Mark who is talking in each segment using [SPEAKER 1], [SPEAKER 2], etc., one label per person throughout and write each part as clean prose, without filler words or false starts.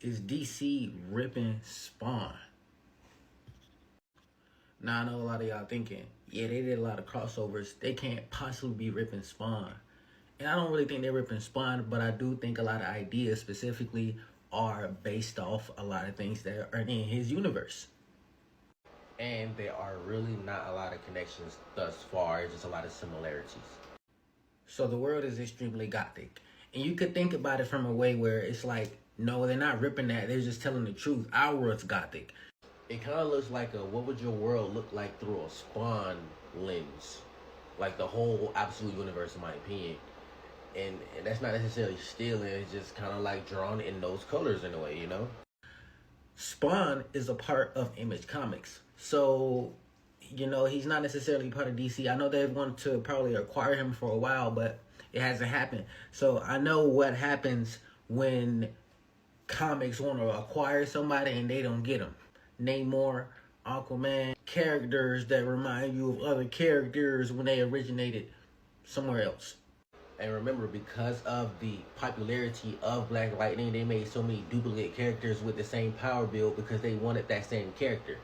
[SPEAKER 1] is DC ripping Spawn? Now I know a lot of y'all thinking, yeah, they did a lot of crossovers. They can't possibly be ripping Spawn. And I don't really think they're ripping Spawn, but I do think a lot of ideas specifically are based off a lot of things that are in his universe. And there are really not a lot of connections thus far, just a lot of similarities. So the world is extremely gothic. And you could think about it from a way where it's like, no, they're not ripping that, they're just telling the truth. Our world's gothic. It kind of looks like a, what would your world look like through a Spawn lens? Like the whole absolute universe, in my opinion. And that's not necessarily stealing, it's just kind of like drawn in those colors in a way, you know? Spawn is a part of Image Comics. So, you know, he's not necessarily part of DC. I know they've wanted to probably acquire him for a while, but it hasn't happened. So I know what happens when comics want to acquire somebody and they don't get them. Namor, Aquaman, characters that remind you of other characters when they originated somewhere else. And remember, because of the popularity of Black Lightning, they made so many duplicate characters with the same power build because they wanted that same character.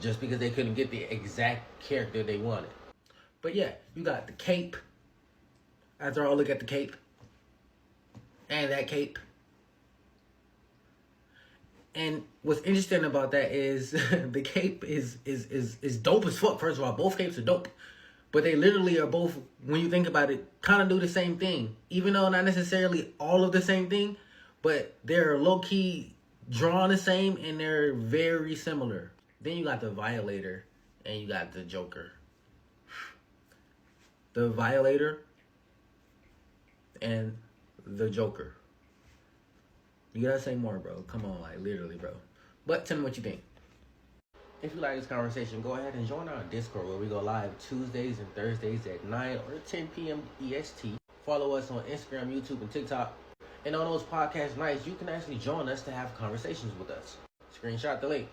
[SPEAKER 1] Just because they couldn't get the exact character they wanted. But yeah, you got the cape. After all, look at the cape. And that cape. And what's interesting about that is the cape is dope as fuck. First of all, both capes are dope. But they literally are both, when you think about it, kind of do the same thing. Even though not necessarily all of the same thing, but they're low-key drawn the same and they're very similar. Then you got the Violator and you got the Joker. The Violator and the Joker. You gotta say more, bro. Come on, like literally, bro. But tell me what you think. If you like this conversation, go ahead and join our Discord where we go live Tuesdays and Thursdays at 9 or 10 p.m. EST. Follow us on Instagram, YouTube, and TikTok. And on those podcast nights, you can actually join us to have conversations with us. Screenshot the link.